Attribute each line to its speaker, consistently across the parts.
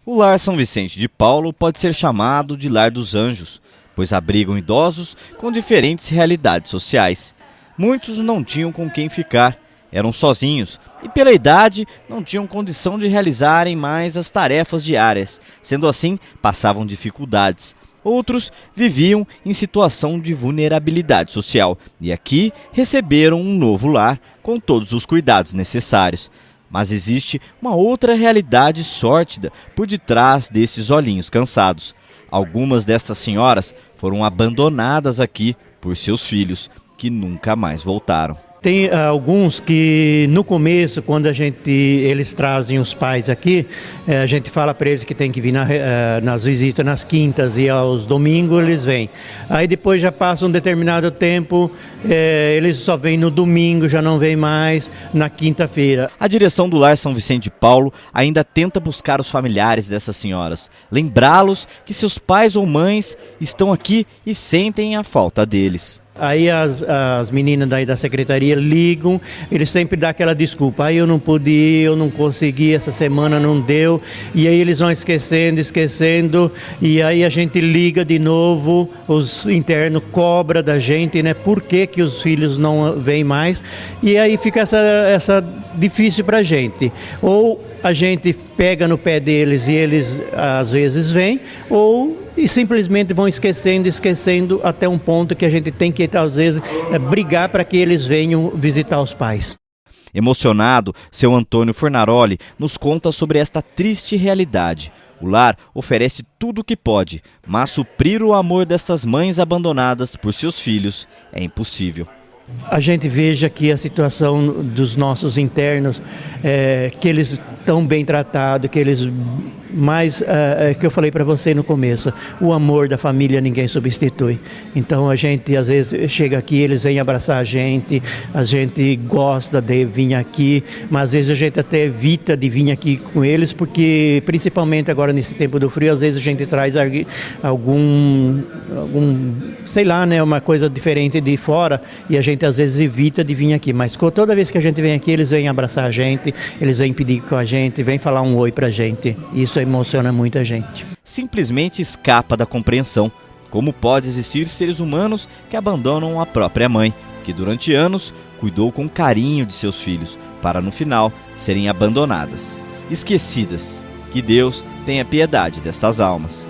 Speaker 1: O Lar São Vicente de Paulo pode ser chamado de Lar dos Anjos, pois abrigam idosos com diferentes realidades sociais. Muitos não tinham com quem ficar, eram sozinhos e, pela idade, não tinham condição de realizarem mais as tarefas diárias. Sendo assim, passavam dificuldades. Outros viviam em situação de vulnerabilidade social e aqui receberam um novo lar com todos os cuidados necessários. Mas existe uma outra realidade sórtida por detrás desses olhinhos cansados. Algumas destas senhoras foram abandonadas aqui por seus filhos, que nunca mais voltaram.
Speaker 2: Tem alguns que no começo, quando eles trazem os pais aqui, a gente fala para eles que tem que vir nas visitas nas quintas e aos domingos eles vêm. Aí depois já passa um determinado tempo, eles só vêm no domingo, já não vêm mais na quinta-feira.
Speaker 1: A direção do Lar São Vicente de Paulo ainda tenta buscar os familiares dessas senhoras, lembrá-los que seus pais ou mães estão aqui e sentem a falta deles.
Speaker 2: Aí as meninas daí da secretaria ligam, eles sempre dão aquela desculpa, aí eu não pude ir, eu não consegui, essa semana não deu, e aí eles vão esquecendo, e aí a gente liga de novo, os internos cobram da gente, né, por que os filhos não vêm mais, e aí fica essa difícil pra gente, ou a gente pega no pé deles e eles às vezes vêm, e simplesmente vão esquecendo até um ponto que a gente tem que, às vezes, brigar para que eles venham visitar os pais.
Speaker 1: Emocionado, seu Antônio Fornaroli nos conta sobre esta triste realidade. O lar oferece tudo o que pode, mas suprir o amor destas mães abandonadas por seus filhos é impossível.
Speaker 2: A gente veja que a situação dos nossos internos, que eles estão bem tratados, que eles que eu falei para você no começo, o amor da família ninguém substitui. Então a gente às vezes chega aqui, eles vêm abraçar a gente gosta de vir aqui, mas às vezes a gente até evita de vir aqui com eles, porque principalmente agora nesse tempo do frio, às vezes a gente traz algum sei lá, né, uma coisa diferente de fora e a gente às vezes evita de vir aqui, mas toda vez que a gente vem aqui, eles vêm abraçar a gente, eles vêm pedir com a gente, vêm falar um oi pra gente. Isso emociona muita gente.
Speaker 1: Simplesmente escapa da compreensão. Como pode existir seres humanos que abandonam a própria mãe, que durante anos cuidou com carinho de seus filhos, para no final serem abandonadas, esquecidas. Que Deus tenha piedade destas almas.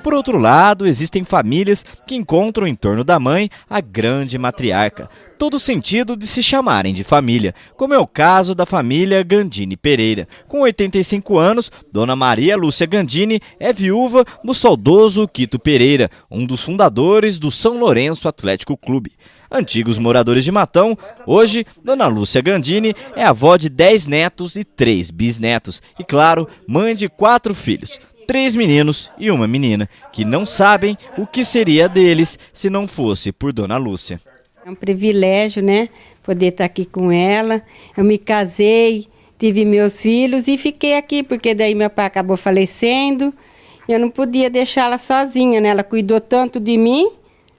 Speaker 1: Por outro lado, existem famílias que encontram em torno da mãe a grande matriarca, todo o sentido de se chamarem de família, como é o caso da família Gandini Pereira. Com 85 anos, Dona Maria Lúcia Gandini é viúva do saudoso Quito Pereira, um dos fundadores do São Lourenço Atlético Clube. Antigos moradores de Matão, hoje, Dona Lúcia Gandini é avó de 10 netos e 3 bisnetos e, claro, mãe de 4 filhos. 3 meninos e uma menina, que não sabem o que seria deles se não fosse por Dona Lúcia.
Speaker 3: É um privilégio, né? Poder estar aqui com ela. Eu me casei, tive meus filhos e fiquei aqui, porque daí meu pai acabou falecendo. Eu não podia deixá-la sozinha, né? Ela cuidou tanto de mim,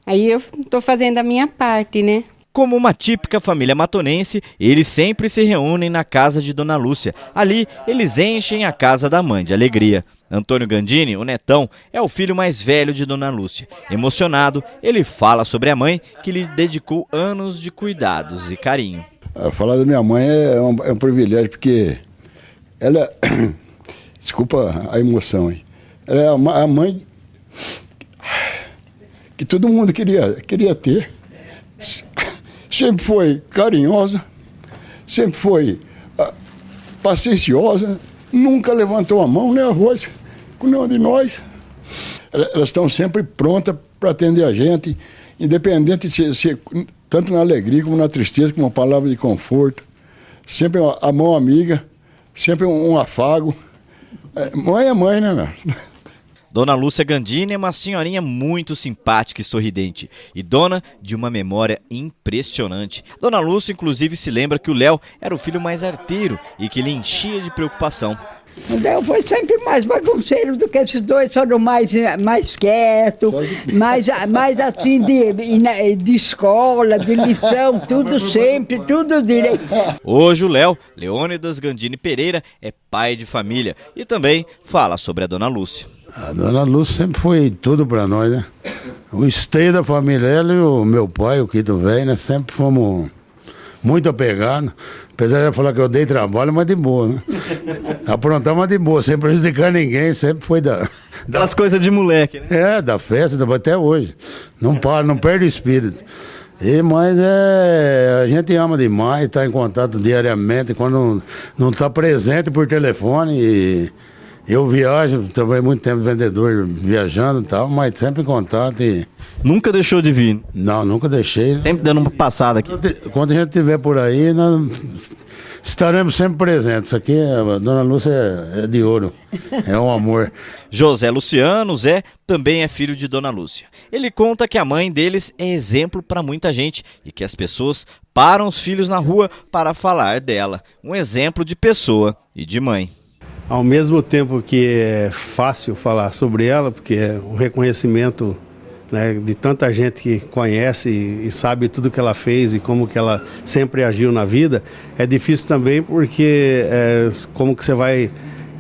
Speaker 3: aí eu estou fazendo a minha parte, né?
Speaker 1: Como uma típica família matonense, eles sempre se reúnem na casa de Dona Lúcia. Ali, eles enchem a casa da mãe de alegria. Antônio Gandini, o netão, é o filho mais velho de Dona Lúcia. Emocionado, ele fala sobre a mãe que lhe dedicou anos de cuidados e carinho.
Speaker 4: Falar da minha mãe é um privilégio, porque ela... Desculpa a emoção, hein? Ela é a mãe que todo mundo queria ter. Sempre foi carinhosa, sempre foi pacienciosa, nunca levantou a mão nem a voz com nenhum de nós. Elas estão sempre prontas para atender a gente, independente se tanto na alegria como na tristeza, com uma palavra de conforto. Sempre a mão amiga, sempre um afago. Mãe é mãe, né, meu?
Speaker 1: Dona Lúcia Gandini é uma senhorinha muito simpática e sorridente e dona de uma memória impressionante. Dona Lúcia, inclusive, se lembra que o Léo era o filho mais arteiro e que lhe enchia de preocupação.
Speaker 5: O Léo foi sempre mais bagunceiro do que esses dois, foram mais quietos, mais assim de escola, de lição, tudo sempre, tudo direito.
Speaker 1: Hoje o Léo, Leônidas Gandini Pereira, é pai de família e também fala sobre a dona Lúcia.
Speaker 6: A dona Lúcia sempre foi tudo para nós, né? O esteio da família, ela e o meu pai, o Quito Velho, né? Sempre fomos muito apegados. Apesar de ela falar que eu dei trabalho, mas de boa, né? Aprontar, mas de boa, sem prejudicar ninguém, sempre foi
Speaker 1: Aquelas coisas de moleque, né?
Speaker 6: É, da festa, até hoje. Não para, não perde o espírito. Mas a gente ama demais, está em contato diariamente, quando não está presente por telefone. E eu viajo, trabalhei muito tempo vendedor, viajando e tal, mas sempre em contato.
Speaker 1: Nunca deixou de vir?
Speaker 6: Não, nunca deixei.
Speaker 1: Sempre dando uma passada aqui.
Speaker 6: Quando a gente estiver por aí, nós estaremos sempre presentes. Isso aqui, a dona Lúcia é de ouro, é um amor.
Speaker 1: José Luciano, Zé, também é filho de dona Lúcia. Ele conta que a mãe deles é exemplo para muita gente e que as pessoas param os filhos na rua para falar dela. Um exemplo de pessoa e de mãe.
Speaker 7: Ao mesmo tempo que é fácil falar sobre ela, porque é um reconhecimento, né, de tanta gente que conhece e sabe tudo que ela fez e como que ela sempre agiu na vida, é difícil também porque como que você vai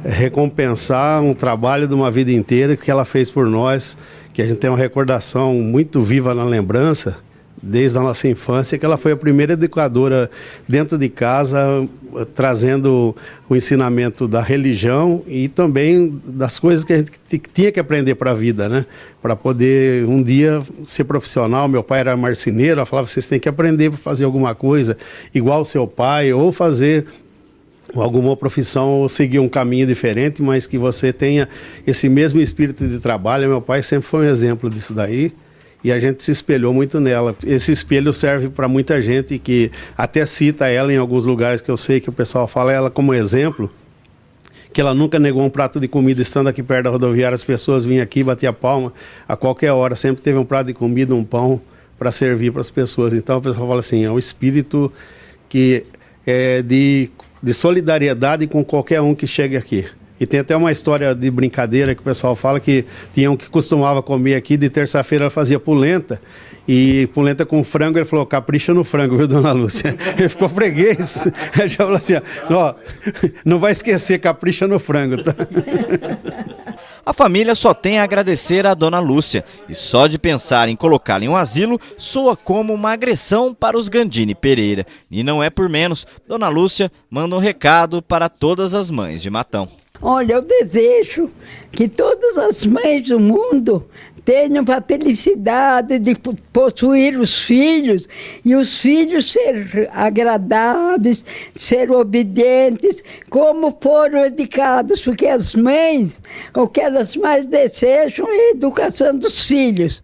Speaker 7: recompensar um trabalho de uma vida inteira que ela fez por nós, que a gente tem uma recordação muito viva na lembrança, desde a nossa infância, que ela foi a primeira educadora dentro de casa, trazendo o ensinamento da religião e também das coisas que a gente tinha que aprender para a vida, né? Para poder um dia ser profissional. Meu pai era marceneiro, ela falava, vocês têm que aprender para fazer alguma coisa igual o seu pai, ou fazer alguma profissão ou seguir um caminho diferente, mas que você tenha esse mesmo espírito de trabalho. Meu pai sempre foi um exemplo disso daí. E a gente se espelhou muito nela. Esse espelho serve para muita gente que até cita ela em alguns lugares que eu sei que o pessoal fala ela como exemplo, que ela nunca negou um prato de comida estando aqui perto da rodoviária. As pessoas vinham aqui, batiam palma a qualquer hora, sempre teve um prato de comida, um pão para servir para as pessoas. Então o pessoal fala assim, é um espírito que é de solidariedade com qualquer um que chegue aqui. E tem até uma história de brincadeira que o pessoal fala que tinha um que costumava comer aqui, de terça-feira ela fazia polenta, e polenta com frango, ele falou, capricha no frango, viu, dona Lúcia? Ele ficou freguês, ele já falou assim, ó, não vai esquecer, capricha no frango, tá?
Speaker 1: A família só tem a agradecer à dona Lúcia, e só de pensar em colocá-la em um asilo soa como uma agressão para os Gandini Pereira. E não é por menos, dona Lúcia manda um recado para todas as mães de Matão.
Speaker 5: Olha, eu desejo que todas as mães do mundo tenham a felicidade de possuir os filhos e os filhos ser agradáveis, ser obedientes, como foram educados, porque as mães, o que elas mais desejam é a educação dos filhos.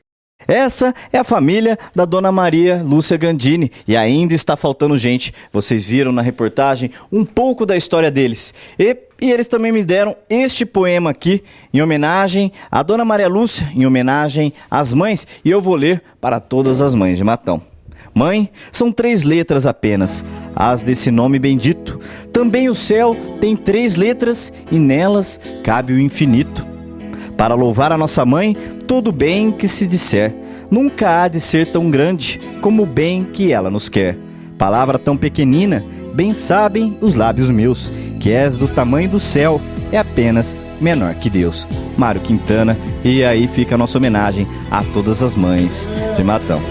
Speaker 1: Essa é a família da dona Maria Lúcia Gandini e ainda está faltando gente. Vocês viram na reportagem um pouco da história deles. E eles também me deram este poema aqui em homenagem à dona Maria Lúcia, em homenagem às mães. E eu vou ler para todas as mães de Matão. Mãe, são 3 letras apenas, as desse nome bendito. Também o céu tem 3 letras e nelas cabe o infinito. Para louvar a nossa mãe, todo bem que se disser, nunca há de ser tão grande como o bem que ela nos quer. Palavra tão pequenina, bem sabem os lábios meus, que és do tamanho do céu, é apenas menor que Deus. Mário Quintana, e aí fica a nossa homenagem a todas as mães de Matão.